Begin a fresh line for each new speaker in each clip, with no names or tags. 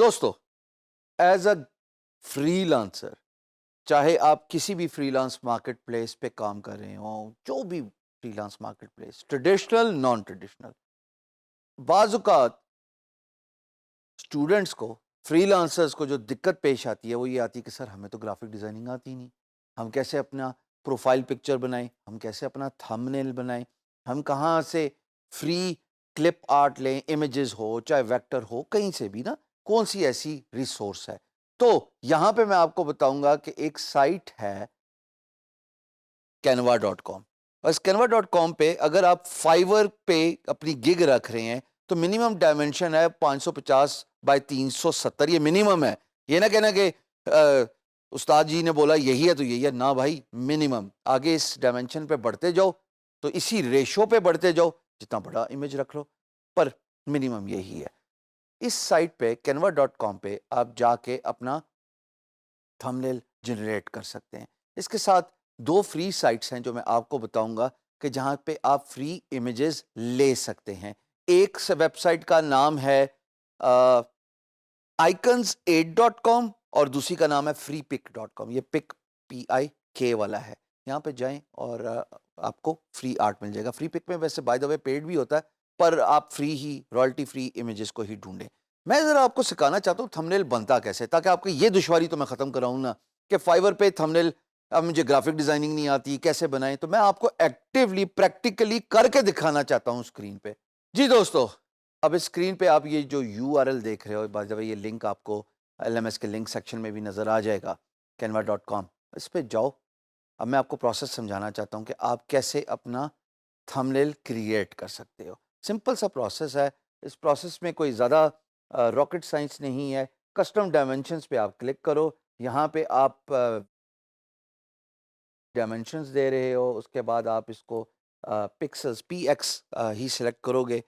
दोस्तों, as a freelancer, चाहे आप किसी भी फ्रीलांस मार्केट प्लेस पे काम कर रहे हो, जो भी freelance marketplace, traditional non traditional, बाजुकात स्टूडेंट्स को, फ्रीलांसर्स को जो दिक्कत पेश आती है वो ये आती है कि सर हमें तो ग्राफिक डिजाइनिंग आती नहीं। हम कैसे अपना प्रोफाइल पिक्चर बनाएं, हम कैसे अपना थंबनेल बनाएं, हम कहाँ से फ्री क्लिप आर्ट लें, इमेजेस हो चाहे वेक्टर हो, कहीं से भी ना, कौन सी ऐसी रिसोर्स है। तो यहाँ पे मैं आपको बताऊंगा कि एक साइट है canva.com। और इस canva.com पे अगर आप फाइवर पे अपनी गिग रख रहे हैं तो मिनिमम डायमेंशन है 550 बाय 370, ये मिनिमम है। ये ना कहना कि उस्ताद जी ने बोला यही है तो यही है, ना भाई, मिनिमम। आगे इस डायमेंशन पे बढ़ते जाओ तो इसी रेशो पे बढ़ते जाओ, जितना बड़ा इमेज रख लो, पर मिनिमम यही है। इस साइट पे canva.com पे आप जाके अपना थंबनेल जनरेट कर सकते हैं। इसके साथ दो फ्री साइट्स हैं जो मैं आपको बताऊंगा कि जहां पे आप फ्री इमेजेस ले सकते हैं। एक वेबसाइट का नाम है icons8.com और दूसरी का नाम है freepic.com। ये पिक PIK वाला है। यहाँ पे जाएं और आपको फ्री आर्ट मिल जाएगा। फ्री पिक में वैसे बाय द वे पेड भी होता है, पर आप फ्री ही, रॉयल्टी फ्री इमेजेस को ही ढूंढें। मैं जरा आपको सिखाना चाहता हूँ थंबनेल बनता कैसे, ताकि आपकी ये दुश्वारी तो मैं खत्म कराऊँ ना कि फाइवर पे थंबनेल, अब मुझे ग्राफिक डिजाइनिंग नहीं आती, कैसे बनाएं। तो मैं आपको एक्टिवली प्रैक्टिकली करके दिखाना चाहता हूँ स्क्रीन पे। जी दोस्तों, अब इस स्क्रीन पे आप ये जो यूआरएल देख रहे हो, बाय द वे ये लिंक आपको एलएमएस के लिंक सेक्शन में भी नज़र आ जाएगा, canva.com। इस पे जाओ। अब मैं आपको प्रोसेस समझाना चाहता हूँ कि आप कैसे अपना थंबनेल क्रिएट कर सकते हो। सिंपल सा प्रोसेस है। इस प्रोसेस में कोई ज़्यादा रॉकेट साइंस नहीं है। कस्टम डायमेंशंस पे आप क्लिक करो। यहाँ पे आप डायमेंशंस दे रहे हो, उसके बाद आप इसको पिक्सल्स PX ही सिलेक्ट करोगे।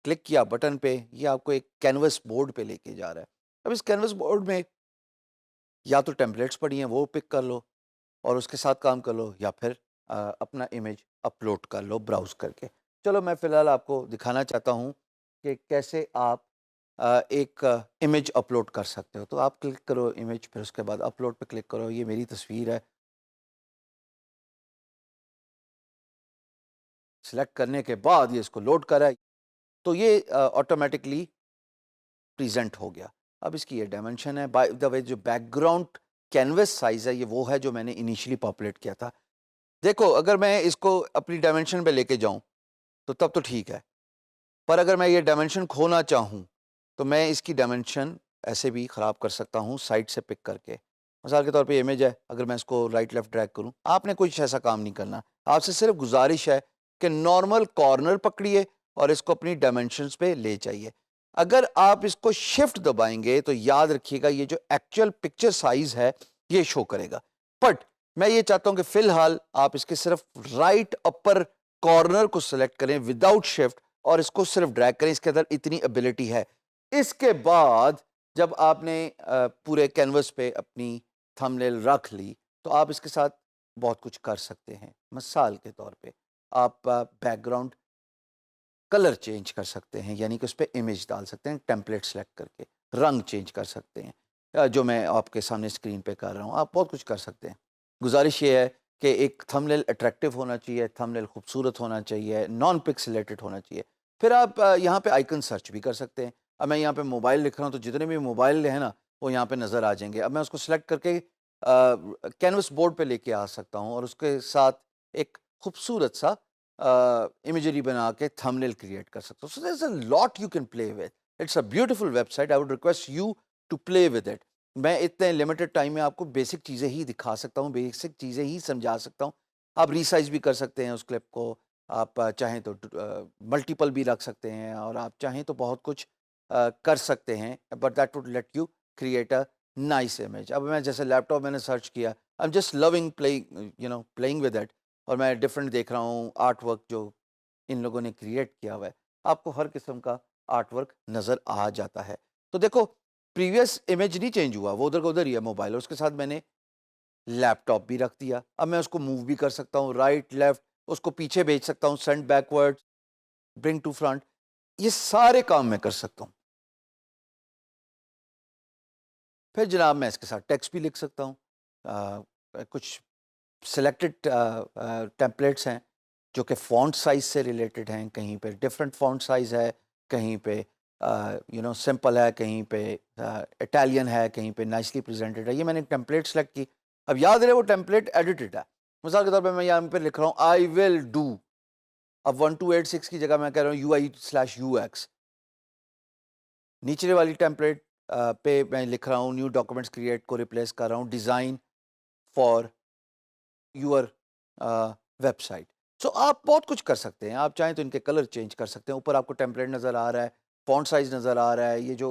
क्लिक किया बटन पे, ये आपको एक कैनवस बोर्ड पे लेके जा रहा है। अब इस कैनवस बोर्ड में या तो टेम्पलेट्स पड़ी हैं वो पिक कर लो और उसके साथ काम कर लो, या फिर अपना इमेज अपलोड कर लो ब्राउज करके। चलो मैं फ़िलहाल आपको दिखाना चाहता हूँ कि कैसे आप एक इमेज अपलोड कर सकते हो। तो आप क्लिक करो इमेज, फिर उसके बाद अपलोड पे क्लिक करो। ये मेरी तस्वीर है। सिलेक्ट करने के बाद ये इसको लोड करा है, तो ये ऑटोमेटिकली प्रेजेंट हो गया। अब इसकी ये डायमेंशन है। बाय द वे जो बैकग्राउंड कैनवस साइज है ये वो है जो मैंने इनिशियली पॉपुलेट किया था। देखो, अगर मैं इसको अपनी डायमेंशन पे लेके जाऊं तो तब तो ठीक है, पर अगर मैं ये डायमेंशन खोना चाहूं तो मैं इसकी डायमेंशन ऐसे भी ख़राब कर सकता हूं साइड से पिक करके। मिसाल के तौर पे इमेज है, अगर मैं इसको राइट लेफ्ट ड्रैग करूं, आपने कुछ ऐसा काम नहीं करना। आपसे सिर्फ गुजारिश है कि नॉर्मल कॉर्नर पकड़िए और इसको अपनी डायमेंशंस पे ले जाइए। अगर आप इसको शिफ्ट दबाएंगे तो याद रखिएगा ये जो एक्चुअल पिक्चर साइज है ये शो करेगा। बट मैं ये चाहता हूं कि फिलहाल आप इसके सिर्फ राइट अपर कॉर्नर को सिलेक्ट करें विदाउट शिफ्ट और इसको सिर्फ ड्रैग करें। इसके अंदर इतनी एबिलिटी है। इसके बाद जब आपने पूरे कैनवस पे अपनी थंबनेल रख ली तो आप इसके साथ बहुत कुछ कर सकते हैं। मिसाल के तौर पे आप बैकग्राउंड कलर चेंज कर सकते हैं, यानी कि उस पर इमेज डाल सकते हैं टेम्पलेट सेलेक्ट करके। रंग चेंज कर सकते हैं, जो मैं आपके सामने स्क्रीन पे कर रहा हूँ। आप बहुत कुछ कर सकते हैं। गुजारिश ये है कि एक थंबनेल अट्रैक्टिव होना चाहिए, थंबनेल खूबसूरत होना चाहिए, नॉन पिक्सेलेटेड होना चाहिए। फिर आप यहाँ पे आइकन सर्च भी कर सकते हैं। अब मैं यहाँ पे मोबाइल लिख रहा हूँ तो जितने भी मोबाइल हैं ना वो यहाँ पे नज़र आ जाएंगे। अब मैं उसको सेलेक्ट करके कैनवस बोर्ड पे लेके आ सकता हूँ और उसके साथ एक खूबसूरत सा इमेजरी बना के थंबनेल क्रिएट कर सकते हो। So there is a lot you can play with. It's a beautiful website. I would request you to play with it. मैं इतने लिमिटेड टाइम में आपको बेसिक चीज़ें ही दिखा सकता हूँ, बेसिक चीज़ें ही समझा सकता हूँ। आप रीसाइज भी कर सकते हैं उस क्लिप को। आप चाहें तो मल्टीपल भी रख सकते हैं और आप चाहें तो बहुत कुछ कर सकते हैं, but that would let you create a nice image. अब मैं जैसे लैपटॉप मैंने सर्च किया, I am just loving playing, playing with it. और मैं डिफरेंट देख रहा हूँ आर्ट वर्क जो इन लोगों ने क्रिएट किया हुआ है। आपको हर किस्म का आर्ट वर्क नज़र आ जाता है। तो देखो, प्रीवियस इमेज नहीं चेंज हुआ, वो उधर का उधर ही है मोबाइल, और उसके साथ मैंने लैपटॉप भी रख दिया। अब मैं उसको मूव भी कर सकता हूँ राइट लेफ्ट, उसको पीछे भेज सकता हूँ, send backward, bring to front, ये सारे काम मैं कर सकता हूँ। फिर जनाब मैं इसके साथ टेक्स्ट भी लिख सकता हूँ। कुछ सिलेक्टेड टेम्पलेट्स हैं जो कि फ़ॉन्ट साइज़ से रिलेटेड हैं, कहीं पे डिफरेंट फ़ॉन्ट साइज़ है, कहीं पे सिंपल है, कहीं पे इटालियन है, कहीं पे नाइसली प्रेजेंटेड है। ये मैंने टेम्पलेट सेलेक्ट की। अब याद रहे वो टेम्पलेट एडिटेड है। मिसाल के तौर पे मैं यहाँ पे लिख रहा हूँ आई विल डू, अब 1286 की जगह मैं कह रहा हूँ UI/UX। नीचे वाली टेम्पलेट पे मैं लिख रहा हूँ न्यू डॉक्यूमेंट्स क्रिएट को रिप्लेस कर रहा हूँ डिज़ाइन फॉर यूर वेबसाइट। सो आप बहुत कुछ कर सकते हैं। आप चाहें तो इनके कलर चेंज कर सकते हैं। ऊपर आपको टेम्पलेट नज़र आ रहा है, फॉन्ट साइज नज़र आ रहा है, ये जो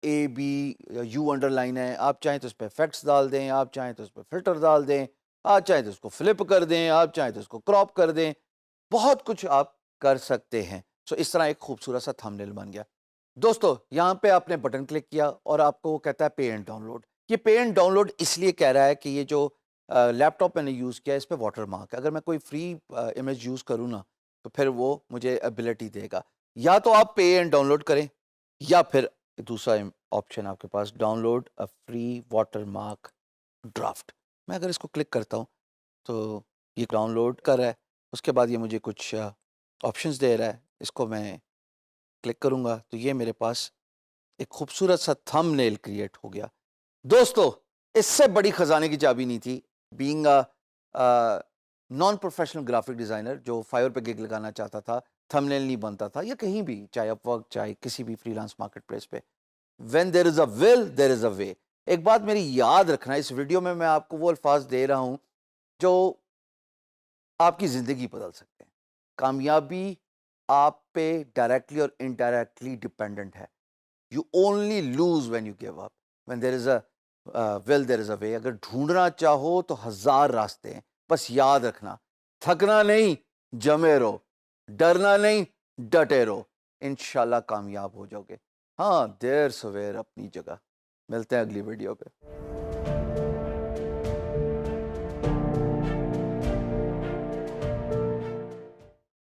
ABU अंडरलाइन है, आप चाहें तो इस पर इफेक्ट्स डाल दें, आप चाहें तो इस पर फिल्टर डाल दें, आप चाहें तो इसको फ्लिप कर दें, आप चाहें तो इसको क्रॉप कर दें, बहुत कुछ आप कर सकते हैं। सो इस तरह एक खूबसूरत सा थंबनेल बन गया। दोस्तों यहाँ पे आपने बटन क्लिक किया और आपको वो कहता है पे एंड डाउनलोड। ये पे एंड डाउनलोड इसलिए कह रहा है कि ये जो लैपटॉप मैंने यूज़ किया इस पर वाटर मार्क है। अगर मैं कोई फ्री इमेज यूज़ करूँ ना तो फिर वो मुझे एबिलिटी देगा। या तो आप पे एंड डाउनलोड करें या फिर दूसरा ऑप्शन आपके पास download a free watermark draft. मैं अगर इसको क्लिक करता हूँ तो ये डाउनलोड कर रहा है। उसके बाद ये मुझे कुछ ऑप्शंस दे रहा है। इसको मैं क्लिक करूँगा तो ये मेरे पास एक खूबसूरत सा थंबनेल क्रिएट हो गया। दोस्तों इससे बड़ी खजाने की चाबी नहीं थी। Being a non professional graphic designer जो फाइवर पे गिग लगाना चाहता था, थंबनेल नहीं बनता था या कहीं भी, चाहे अपवर्क चाहे किसी भी फ्रीलांस मार्केट प्लेस पे, when there is a will there is a way. एक बात मेरी याद रखना, इस वीडियो में मैं आपको वो अल्फाज दे रहा हूँ जो आपकी ज़िंदगी बदल सकते हैं। कामयाबी आप पे डायरेक्टली और इनडायरेक्टली डिपेंडेंट है। You only lose when you give up. When there is a will, there is a way. अगर ढूंढना चाहो तो हजार रास्ते हैं। बस याद रखना, थकना नहीं, जमे रहो, डरना नहीं, डटे रहो, इंशाल्लाह कामयाब हो जाओगे। हाँ, देर सवेर अपनी जगह। मिलते हैं अगली वीडियो पे।